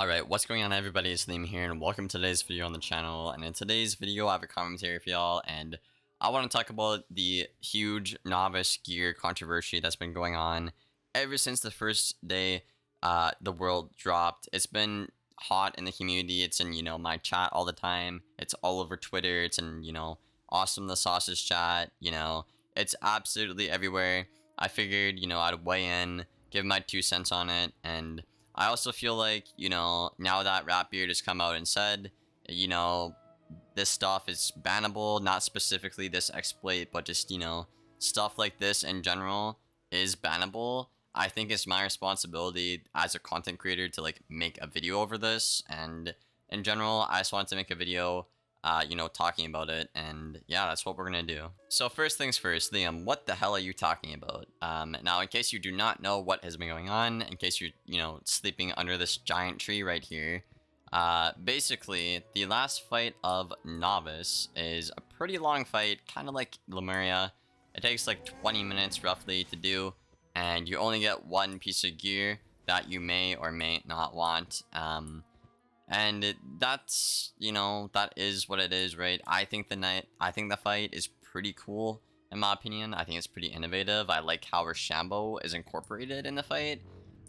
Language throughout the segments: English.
Alright, what's going on everybody, it's Liam here and welcome to today's video on the channel. And in today's video I have a commentary for y'all, and I want to talk about the huge Novus gear controversy that's been going on ever since the first day the world dropped. It's been hot in the community, it's in, my chat all the time, it's all over Twitter, it's in, Awesome the Sausage chat, it's absolutely everywhere. I figured, I'd weigh in, give my 2 cents on it, and I also feel like, now that Ratbeard has come out and said, this stuff is bannable, not specifically this exploit, but just, stuff like this in general is bannable. I think it's my responsibility as a content creator to, make a video over this, and in general, I just wanted to make a video talking about it, and yeah, that's what we're gonna do. So first things first, Liam, what the hell are you talking about? Now, in case you do not know what has been going on, in case you're, sleeping under this giant tree right here, basically, the last fight of Novus is a pretty long fight, kind of like Lemuria. It takes like 20 minutes roughly to do, and you only get one piece of gear that you may or may not want. And that's, that is what it is, right? I think the fight is pretty cool, in my opinion. I think it's pretty innovative. I like how Rochambeau is incorporated in the fight.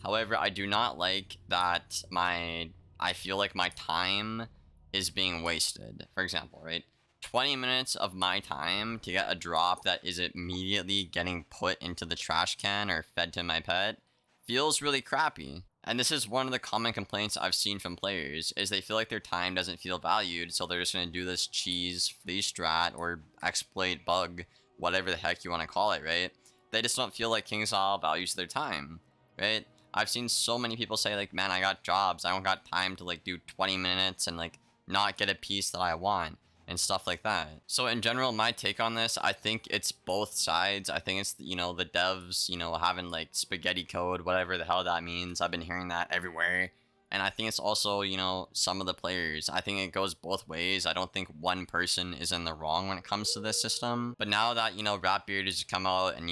However, I do not like that I feel like my time is being wasted. For example, right? 20 minutes of my time to get a drop that is immediately getting put into the trash can or fed to my pet feels really crappy. And this is one of the common complaints I've seen from players, is they feel like their time doesn't feel valued, so they're just going to do this cheese flea strat or exploit bug, whatever the heck you want to call it, right? They just don't feel like KingsIsle values their time, right? I've seen so many people say, like, man, I got jobs, I don't got time to, do 20 minutes and, not get a piece that I want, and stuff like that. So in general, my take on this, I think it's both sides. I think it's, the devs, having spaghetti code, whatever the hell that means. I've been hearing that everywhere. And I think it's also, some of the players. I think it goes both ways. I don't think one person is in the wrong when it comes to this system. But now that, Ratbeard has come out and,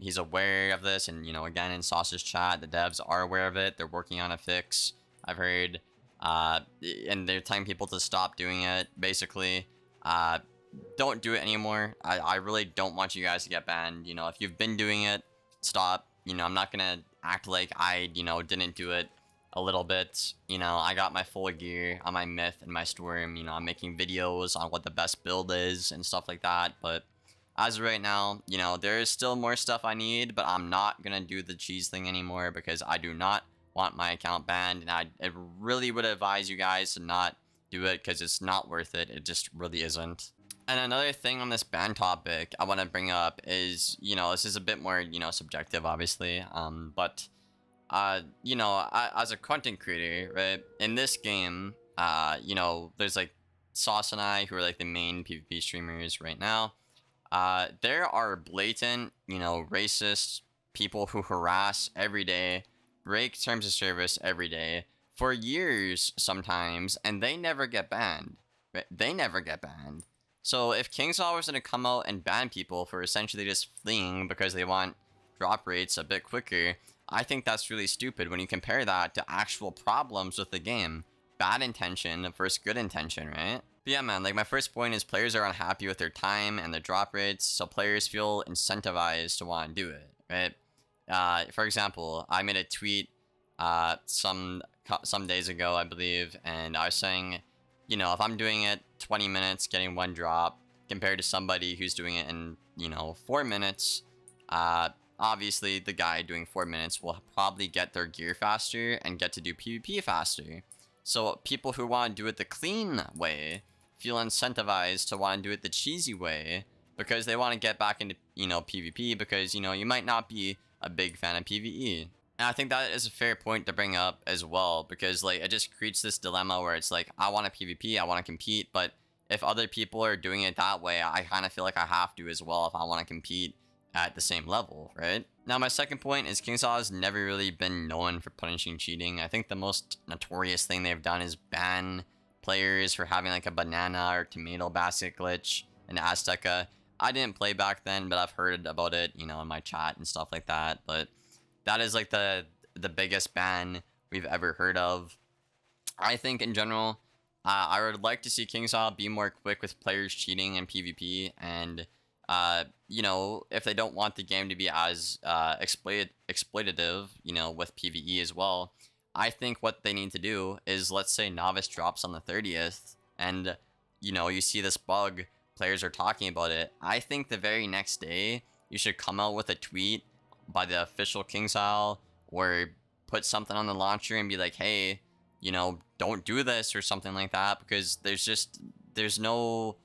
he's aware of this, and, again, in Sausage chat, the devs are aware of it. They're working on a fix, I've heard. And they're telling people to stop doing it, basically. Don't do it anymore. I really don't want you guys to get banned. If you've been doing it, stop. I'm not gonna act like I, didn't do it a little bit. I got my full gear on my myth and my storm. I'm making videos on what the best build is and stuff like that. But as of right now, there is still more stuff I need, but I'm not gonna do the cheese thing anymore because I do not want my account banned, and I really would advise you guys to not do it because it's not worth it. It just really isn't. And another thing on this ban topic I want to bring up is, this is a bit more, subjective, obviously. But as a content creator, right, in this game, there's Sauce and I, who are the main PvP streamers right now. There are blatant, racist people who harass every day, break terms of service every day, for years sometimes, and they never get banned. Right? They never get banned. So if KingsIsle was going to come out and ban people for essentially just fleeing because they want drop rates a bit quicker, I think that's really stupid when you compare that to actual problems with the game. Bad intention versus good intention, right? But yeah, man, my first point is players are unhappy with their time and their drop rates, so players feel incentivized to want to do it, right? For example, I made a tweet some days ago, I believe, and I was saying, if I'm doing it 20 minutes, getting one drop, compared to somebody who's doing it in, 4 minutes, obviously the guy doing 4 minutes will probably get their gear faster and get to do PvP faster. So people who want to do it the clean way feel incentivized to want to do it the cheesy way because they want to get back into, PvP because, you might not be a big fan of PvE. And I think that is a fair point to bring up as well, because it just creates this dilemma where it's I want to PvP, I want to compete, but if other people are doing it that way, I kind of feel like I have to as well if I want to compete at the same level, right? Now, my second point is KingsIsle has never really been known for punishing cheating. I think the most notorious thing they've done is ban players for having a banana or tomato basket glitch in Azteca. I didn't play back then, but I've heard about it, in my chat and stuff like that, but that is the biggest ban we've ever heard of. I think in general, I would like to see KingsIsle be more quick with players cheating in PvP, and you know, if they don't want the game to be as exploitative, you know, with PvE as well, I think what they need to do is, let's say Novice drops on the 30th, and you know, you see this bug, players are talking about it. I think the very next day you should come out with a tweet by the official KingsIsle, or put something on the launcher and be like, hey, you know, don't do this or something like that, because there's no,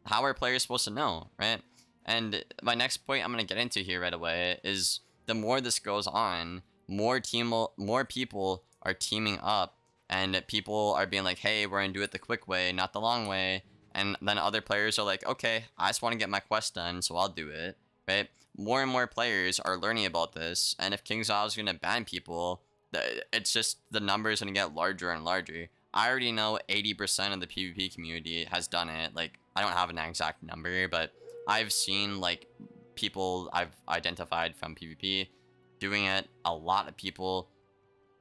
how are players supposed to know, right? And my next point I'm going to get into here right away is, the more this goes on, more people are teaming up, and people are being like, hey, we're going to do it the quick way, not the long way. And then other players are like, okay, I just want to get my quest done, so I'll do it, right? More and more players are learning about this, and if KingsIsle is going to ban people, it's just, the number is going to get larger and larger. I already know 80% of the PvP community has done it. Like, I don't have an exact number, but I've seen, like, people I've identified from PvP doing it. A lot of people,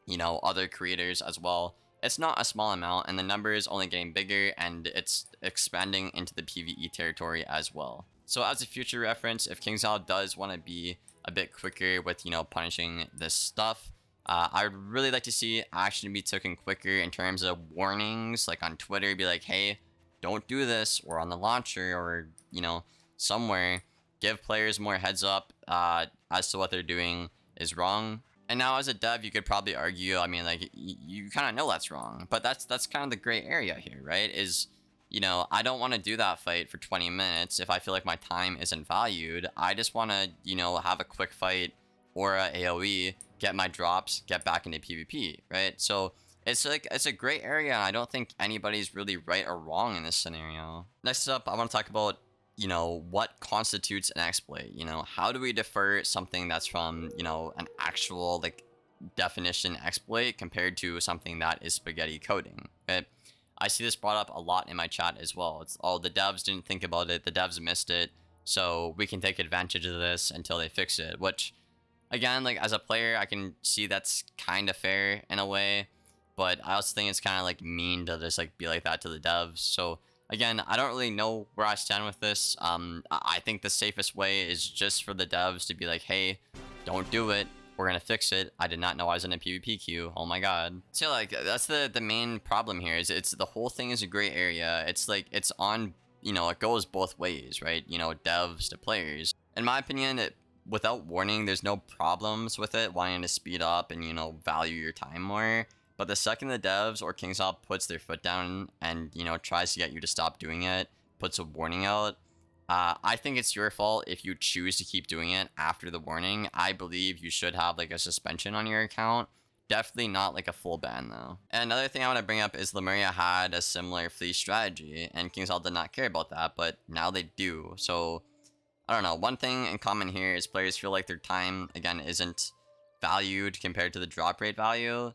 you know, other creators as well. It's not a small amount, and the number is only getting bigger, and it's expanding into the PvE territory as well. So as a future reference, if KingsIsle does want to be a bit quicker with, you know, punishing this stuff, I would really like to see action be taken quicker in terms of warnings, like on Twitter, be like, hey, don't do this, or on the launcher, or, you know, somewhere, give players more heads up as to what they're doing is wrong. And now as a dev, you could probably argue, I mean, like, you kind of know that's wrong, but that's kind of the gray area here, right? Is, you know, I don't want to do that fight for 20 minutes if I feel like my time isn't valued. I just want to, you know, have a quick fight or a AoE, get my drops, get back into PvP, right? So it's like, it's a gray area, and I don't think anybody's really right or wrong in this scenario. Next up, I want to talk about, you know, what constitutes an exploit. You know, how do we defer something that's from, you know, an actual, like, definition exploit compared to something that is spaghetti coding, right? I see this brought up a lot in my chat as well. It's, oh, the devs didn't think about it, the devs missed it, so we can take advantage of this until they fix it. Which, again, like, as a player, I can see that's kind of fair in a way, but I also think it's kind of, like, mean to just, like, be like that to the devs. So again, I don't really know where I stand with this. I think the safest way is just for the devs to be like, hey, don't do it, we're gonna fix it. I did not know I was in a PvP queue. Oh my god. So, like, that's the main problem here, is it's, the whole thing is a gray area. It's like, it's on, you know, it goes both ways, right? You know, devs to players. In my opinion, without warning, there's no problems with it wanting to speed up and, you know, value your time more. But the second the devs or KingsIsle puts their foot down and, you know, tries to get you to stop doing it, puts a warning out, I think it's your fault if you choose to keep doing it after the warning. I believe you should have, like, a suspension on your account. Definitely not, like, a full ban, though. And another thing I want to bring up is Lemuria had a similar fleece strategy, and KingsIsle did not care about that, but now they do. So, I don't know. One thing in common here is players feel like their time, again, isn't valued compared to the drop rate value.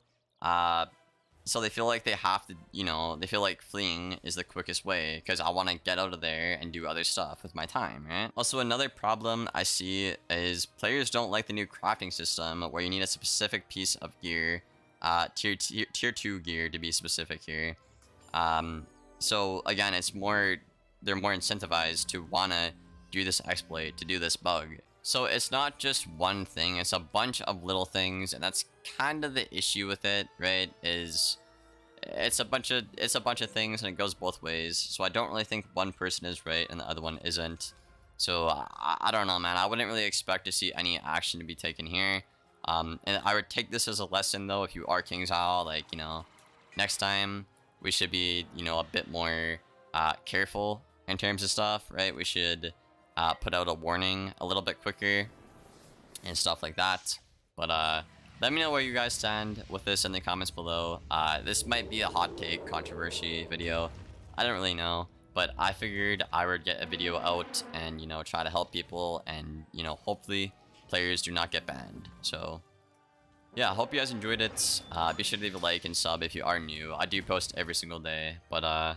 So they feel like they have to, you know, they feel like fleeing is the quickest way, because I want to get out of there and do other stuff with my time, right? Also, another problem I see is players don't like the new crafting system, where you need a specific piece of gear, tier 2 gear to be specific here. So again, it's more, they're more incentivized to want to do this exploit, to do this bug. So it's not just one thing, it's a bunch of little things, and that's kind of the issue with it, right? Is it's a bunch of things, and it goes both ways. So I don't really think one person is right and the other one isn't. So I don't know, man. I wouldn't really expect to see any action to be taken here. And I would take this as a lesson, though, if you are KingsIsle, like, you know, next time we should be, you know, a bit more careful in terms of stuff, right? We should put out a warning a little bit quicker and stuff like that. But let me know where you guys stand with this in the comments below. This might be a hot take controversy video. I don't really know, but I figured I would get a video out and, you know, try to help people, and, you know, hopefully players do not get banned. So yeah, I hope you guys enjoyed it. Be sure to leave a like and sub if you are new. I do post every single day, but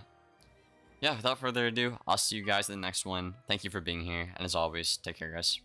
yeah, without further ado, I'll see you guys in the next one. Thank you for being here, and as always, take care, guys.